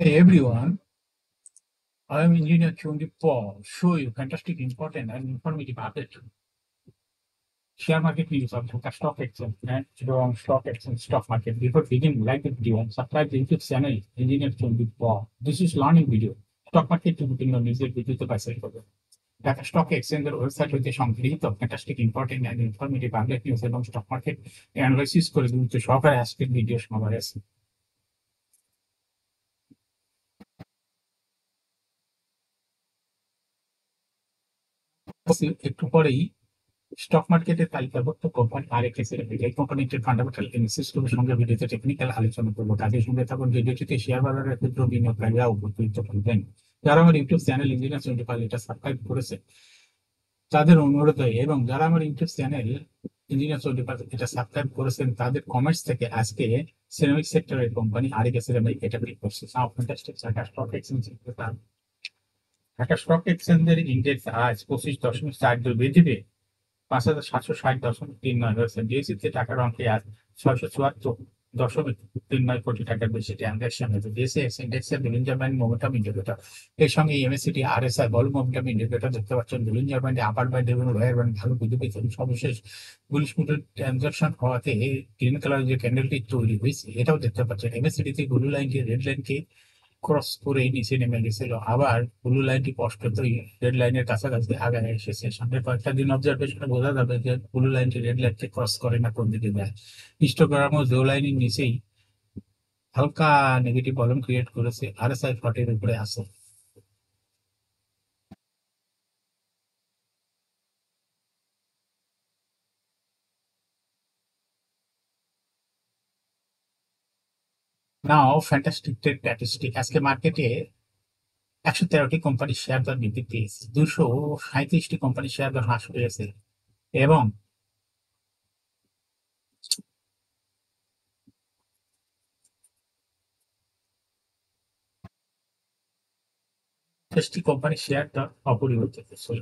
Hey everyone, I am Engineer Chundi Paul. Show you fantastic, important, and informative update. Share market news of Dhaka Stock Exchange and Chittagong Stock Exchange stock market. Before beginning, like the video and subscribe the YouTube channel Engineer Chundi Paul. This is learning video. Stock market বিভিন্ন নিউজের ভিডিওতে পাইসাই করবে Dhaka stock এক্সচেঞ্জের website হইতে সংগৃহীত fantastic important and informative update news এবং stock market analysis করে গুরুত্ব সহকারে আজকের ভিডিও সমাবেশ আছে। একটু পরেই স্টক মার্কেটের তালিকাভুক্ত কোম্পানি আরএক্স এর এই কোম্পানিটির ফান্ডামেন্টাল অ্যানালিসিস গুলোর সঙ্গে ভিডিওতে টেকনিক্যাল আলোচনা করবো। তাদের সঙ্গে থাকুন ভিডিওটিতে শেয়ার বাজারের ক্ষেত্রে বিনিয়োগকারীরা উপকৃত হবেন। যারা আমার YouTube channel engineer twenty five এটা সাবস্ক্রাইব করেছে তাদের অনুরোধ এবং যারা আমার YouTube channel engineer twenty five এটা সাবস্ক্রাইব করেছেন তাদের কমেন্টস থেকে আজকে সিরামিক সেক্টরের কোম্পানি আরএক্স এর এটা ক্লিক করছে। Dhaka stock exchange Dhaka stock এক্সচেঞ্জের ইন্ডেক্স আজ 25.42 বৃদ্ধি পেয়ে 5,760.39 হয়েছে। ডিএসইতে টাকার অঙ্কে আজ 674.39 কোটি টাকার বেশি ট্রানজাকশন হয়েছে। ডিএসইএক্স ইন্ডেক্সের বুলিঞ্জার ব্যান্ড মোমেন্টাম ইন্ডিকেটর এর সঙ্গে এমএসসিটি আরএসআই ভলিউম মোমেন্টাম ইন্ডিকেটর দেখতে পাচ্ছেন। বুলিঞ্জার ব্যান্ডে আপার ব্যান্ড এবং লোয়ার ব্যান্ড ভালো বৃদ্ধি পেয়েছে। সর্বশেষ বুলিশ মুডের ট্রানজাকশন হওয়াতে গ্রিন কালার যে ক্যান্ডেলটি তৈরি হয়েছে এটাও দেখতে পাচ্ছেন। এমএসসিটিতে ব্লু লাইনটি রেড লাইনকে ক্রস করে নিচে নেমে গেছিল, আবার ব্লু লাইনটি স্পষ্টতই রেড লাইনের কাছাকাছি আগায় এসেছে। সামনে কয়েকটা দিন অবজারভেশনে বোঝা যাবে যে ব্লু লাইনটি রেড লাইনকে ক্রস করে না কোন দিকে যায়। হিস্টোগ্রামও ব্লু লাইনের নিচেই হালকা নেগেটিভ ভলিউম ক্রিয়েট করেছে, আরএসআই 40 উপরে আছে। নাও ফ্যান্টাস্টিক স্ট্যাটিস্টিক আজকে মার্কেটে 113টি কোম্পানির শেয়ার দর বৃদ্ধি পেয়েছে, 237টি কোম্পানির শেয়ার দর হ্রাস পেয়েছে এবং 10টি কোম্পানির শেয়ার দর অপরিবর্তিত ছিল।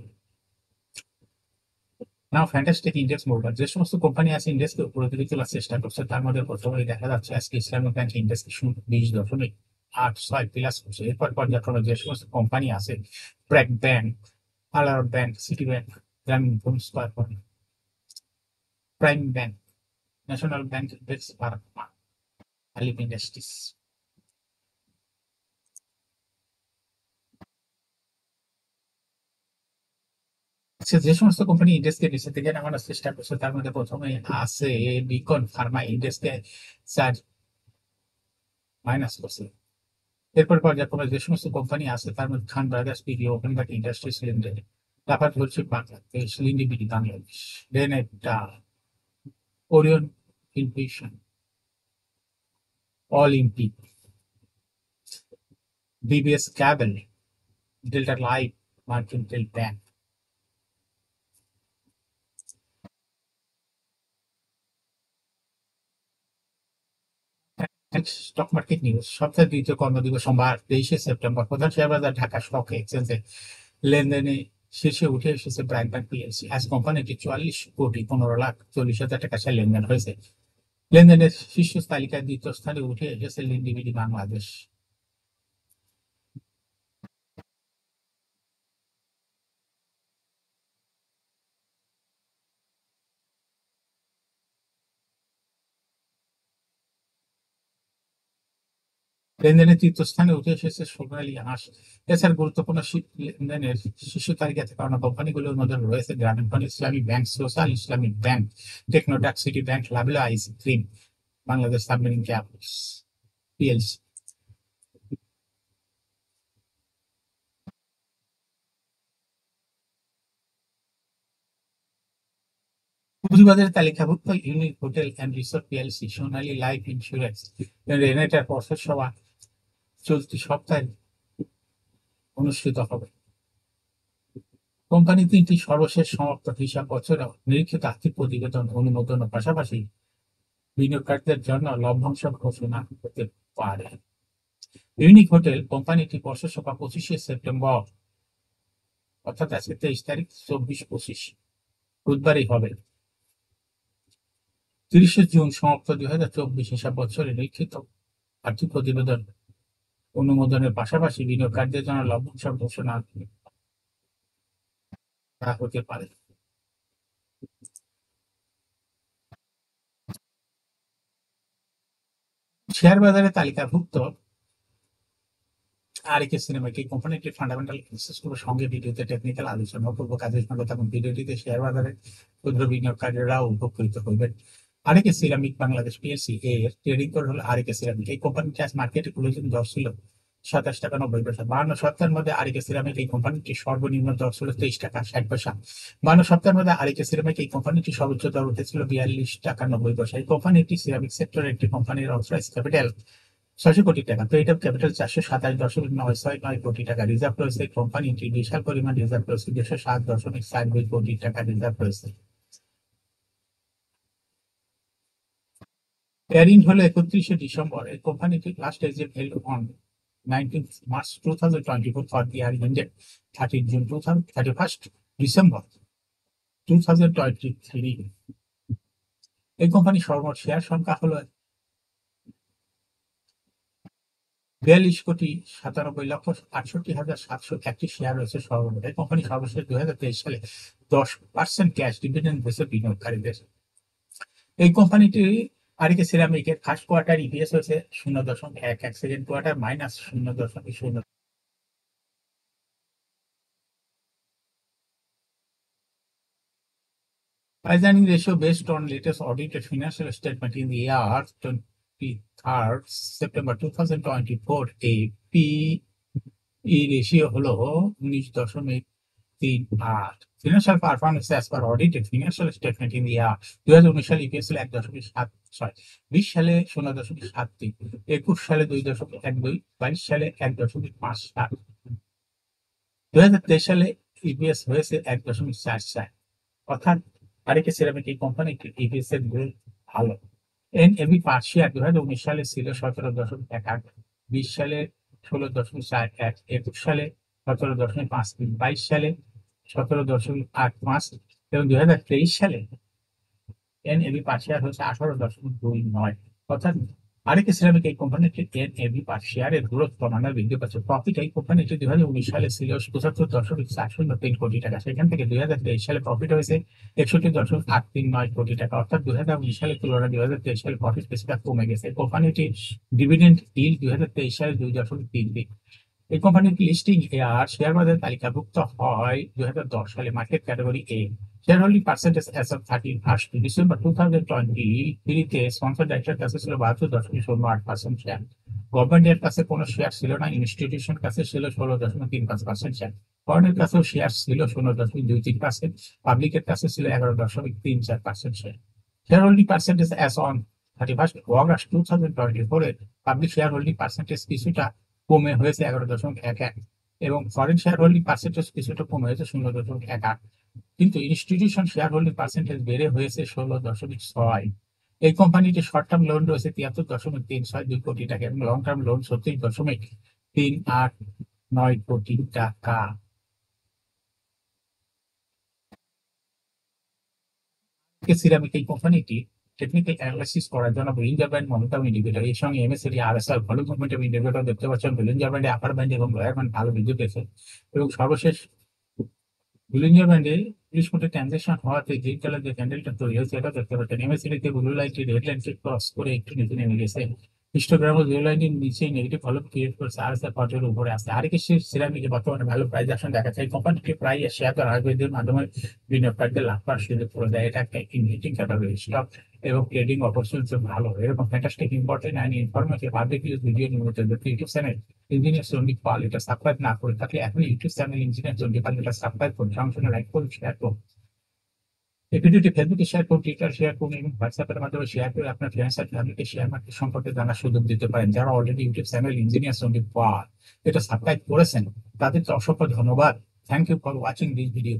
নাও ফ্যান্টাস্টিক ইন্ডেক্স মুভমেন্ট যে সমস্ত কোম্পানি আছে ইন্ডেক্সকে উপরে দিকে তোলার চেষ্টা করছে তার মধ্যে প্রথমেই দেখা যাচ্ছে আজকে ইসলামিক ব্যাংক ইন্ডেক্স 20.86 প্লাস করছে। এরপর পর্যায়ক্রমে যে সমস্ত কোম্পানি আছে ব্র্যাক ব্যাংক, আলার bank, city bank, Grameen phone square, prime bank, national bank index, আলিপ ইন্ডাস্ট্রিজ। যে সমস্ত কোম্পানি ইন্ডেক্সকে নিচে থেকে নামানোর চেষ্টা করছে তার মধ্যে প্রথমে আছে বিকন ফার্মা ইন্ডেক্সকে 4 মাইনাস করছে। এরপর পর্যায়ক্রমে যে সমস্ত কোম্পানি আছে তার মধ্যে খান ব্রাদার্স বিডি, ওপেনঘাট ইন্ডাস্ট্রিজ লিমিটেড, টাটা ফ্লোরশিপ বাংলাদেশ, লিন্ডিবিডি বাংলাদেশ, দেন একটা Orion infusion, Olympic, BBS cable, Delta life, mercantile bank. Stock market news সপ্তাহের দ্বিতীয় কর্মদিবস সোমবার 23 সেপ্টেম্বর প্রধান শেয়ার বাজার ঢাকা স্টক এক্সচেঞ্জে লেনদেনে শীর্ষে উঠে এসেছে ব্র্যাক ব্যাংক পিএলসি। আজ কোম্পানিটি 44,15,40,000 টাকা শেয়ার লেনদেন হয়েছে। লেনদেনের শীর্ষ তালিকায় দ্বিতীয় স্থানে উঠে এসেছে লিন্ডিবিডি বাংলাদেশ। লেনদেনের তৃতীয় স্থানে উঠে এসেছে সোনালী হাঁস। এছাড়া গুরুত্বপূর্ণ লেনদেনের শীর্ষ তালিকা থেকে অন্য কোম্পানিগুলোর মধ্যে রয়েছে Grameen phone, Islamic bank, social Islamic bank, টেকনোট্যাক, সিটি ব্যাংক, লাবিলা আইসক্রিম, বাংলাদেশ সাবমেরিন ক্যাপস পিএলসি। পুঁজিবাজারে তালিকাভুক্ত unique hotel and resort PLC, Sonali life insurance, রেনেটার পর্ষদ সভা চলতি সপ্তাহে অনুষ্ঠিত হবে। কোম্পানি তিনটি সর্বশেষ সমাপ্ত হিসাব বছরে নিরীক্ষিত আর্থিক প্রতিবেদন অনুমোদনের পাশাপাশি বিনিয়োগকারীদের জন্য লভ্যাংশ ঘোষণা করতে পারে। ইউনিক হোটেল কোম্পানিটি বর্ষ সভা 25 সেপ্টেম্বর অর্থাৎ আজকে 23 তারিখ 24-25 বুধবারই হবে। 30 জুন সমাপ্ত 2024 হিসাব বছরে নিরীক্ষিত আর্থিক প্রতিবেদন অনুমোদনের পাশাপাশি বিনিয়োগকারীদের জন্য লভ্যাংশ ঘোষণা করা হতে পারে। শেয়ার বাজারে তালিকাভুক্ত আরএকে সিনেমাকে কোম্পানিটি ফান্ডামেন্টাল বিশেষগুলোর সঙ্গে ভিডিওতে টেকনিক্যাল আলোচনা পূর্ব কাজের সঙ্গে তখন ভিডিওটিতে শেয়ার বাজারে ক্ষুদ্র বিনিয়োগকারীরাও উপকৃত হইবেন। আরএকে সিরামিক বাংলাদেশ পিএলসি এর ট্রেডিং কোড হলো আরএকে সিরামিক। এই কোম্পানিটি আজ মার্কেটে ক্লোজিং দর ছিল 27 টাকা 90 পয়সা। 52 সপ্তাহের মধ্যে আরএকে সিরামিক এই কোম্পানিটির সর্বনিম্ন দর ছিল 23 টাকা 60 পয়সা। 52 সপ্তাহের মধ্যে আরএকে সিরামিক এই কোম্পানিটির সর্বোচ্চ দর উঠেছিল 42 টাকা 90 পয়সা। এই কোম্পানিটি সিরামিক সেক্টরের একটি কোম্পানির অথরাইজ ক্যাপিটাল 600 কোটি টাকা। তো এটা ক্যাপিটাল 427.969 কোটি টাকা রিজার্ভ রয়েছে। কোম্পানিটির বিশাল পরিমাণ রিজার্ভ রয়েছে, 207.42 কোটি টাকা রিজার্ভ রয়েছে। এয়ারিং হলো 31 ডিসেম্বর। এই কোম্পানিটি last exit held on 19 March 2024 for the year ended 30 June 31 December 2023। এই কোম্পানির সর্বমোট শেয়ার সংখ্যা হলো 42,97,68,701 শেয়ার রয়েছে সর্বমোট। এই কোম্পানি সর্বশেষ 2023 সালে 10% ক্যাশ ডিভিডেন্ড দিয়েছে বিনিয়োগকারীদের। এই কোম্পানিটি আরএকে সিরামিকের ফার্স্ট কোয়ার্টার ইপিএস হয়েছে 0.11, second quarter -0.0। Price earning ratio based on latest audited financial statement in the year 23rd September 2024, a PE ratio হলো 19.38। Financial performance as per audited financial statement in the year 2019 সালে EPS ছিল 1.76, 20 সালে 0.73, 21 সালে 2.12, 22 সালে 1.57, 2023 সালে EPS হয়েছে 1.44। অর্থাৎ আরএকে ceramic এই কোম্পানিটির ইপিএস এর গ্রোথ ভালো। এনএভি পার শেয়ার 2019 সালে ছিল 17.18, 20 সালে 16.41, 21 সালে 17.53, 22 সালে 17.85 এবং 2023 সালে এনএভি পার শেয়ার হচ্ছে 18.29। অর্থাৎ আরএকে সিরামিক এই কোম্পানিটির এনএভি পার শেয়ারের গ্রোথ ক্রমান্বয়ে বৃদ্ধি পাচ্ছে। প্রফিট এই কোম্পানিটি 2019 সালে ছিল 75.403 কোটি টাকা, সেখান থেকে 2023 সালে প্রফিট হয়েছে 61.839 কোটি টাকা। অর্থাৎ 2019 সালের তুলনায় 2023 সালে প্রফিট কিছুটা কমে গেছে। কোম্পানিটির ডিভিডেন্ড ইল্ড 2023 সালে 2.33। এই কোম্পানির লিস্টিং আর শেয়ার বাজারে তালিকাভুক্ত হয় 2010 সালে। Market category A. Share holding percentage as of 31 December 2023 তে স্পন্সর ডাইরেক্টর কাছে ছিল 72.08% শেয়ার। গভর্নমেন্টের কাছে কোনো শেয়ার ছিল না। ইনস্টিটিউশন কাছে ছিল 16.35% শেয়ার। ফরেনের কাছেও শেয়ার ছিল 0.23%। পাবলিকের কাছে ছিল 11.34% share. Share holding percentage as on 31 August 2024 public share holding percentage কিছুটা কমে হয়েছে 11.11 এবং ফরেন শেয়ার হোল্ডিং পার্সেন্টেজ কিছুটা কমে হয়েছে 0.18, কিন্তু ইনস্টিটিউশন শেয়ার হোল্ডিং পার্সেন্টেজ বেড়ে হয়েছে 16.6। এই কোম্পানিটি শর্ট টার্ম লোন রয়েছে 73.362 কোটি টাকা এবং লং টার্ম লোন 36.389 কোটি টাকা। সিরামিক এই কোম্পানিটি টেকনিক্যাল অ্যানালাইসিস করার জন্য বলিঞ্জার ব্যান্ড মোমেন্টাম ইন্ডিকেটর এর সঙ্গে MSCD RSI volume momentum indicator দেখতে পাচ্ছেন। বলিঞ্জার ব্যান্ডে আপার ব্যান্ড এবং লোয়ার ব্যান্ড ভালো বৃদ্ধি পেয়েছে এবং সর্বশেষ বলিঞ্জার ব্যান্ডে 30 কোটি ট্রানজাকশন হওয়াতে গ্রিন কালার যে ক্যান্ডেলটা তৈরি হয়েছে এটা দেখতে পাচ্ছেন। এমএসসিডিতে ব্লু লাইনটি রেড লাইনকে ক্রস করে একটু নিচে নেমে গেছে। হিস্টোগ্রামে ব্লু লাইনের নিচে নেগেটিভ ভলিউম ক্রিয়েট করেছে, আরএসআই পর্যায়ের উপরে আসছে। আরএকে সিরামিকে বর্তমানে ভালো প্রাইস অ্যাকশন দেখা যায়। কোম্পানিটি প্রায় শেয়ার করা আগ্রহীদের মাধ্যমে বিনিয়োগকারীদের লাভ করার সুযোগ করে দেয়। এটা একটা ইনভেস্টিং ক্যাটাগরি স্টক এবং ট্রেডিং অপরচুনিটি ভালো। এরকম fantastic important and informative public news video নিয়মিত দেখতে YouTube channel engineer Sandip Pal এটা সাবস্ক্রাইব না করে থাকলে এখন YouTube channel engineer Sandip Pal এটা সাবস্ক্রাইব করুন, সঙ্গে সঙ্গে লাইক করুন, শেয়ার করুন। এই ভিডিওটি ফেসবুকে শেয়ার করুন, টুইটার শেয়ার করুন এবং হোয়াটসঅ্যাপের মাধ্যমে শেয়ার করে আপনার ফ্রেন্ডস আর ফ্যামিলিকে শেয়ার মার্কেট সম্পর্কে জানার সুযোগ দিতে পারেন। যারা already YouTube channel engineer Sandip Pal এটা সাবস্ক্রাইব করেছেন তাদেরকে অসংখ্য ধন্যবাদ। Thank you for watching this video.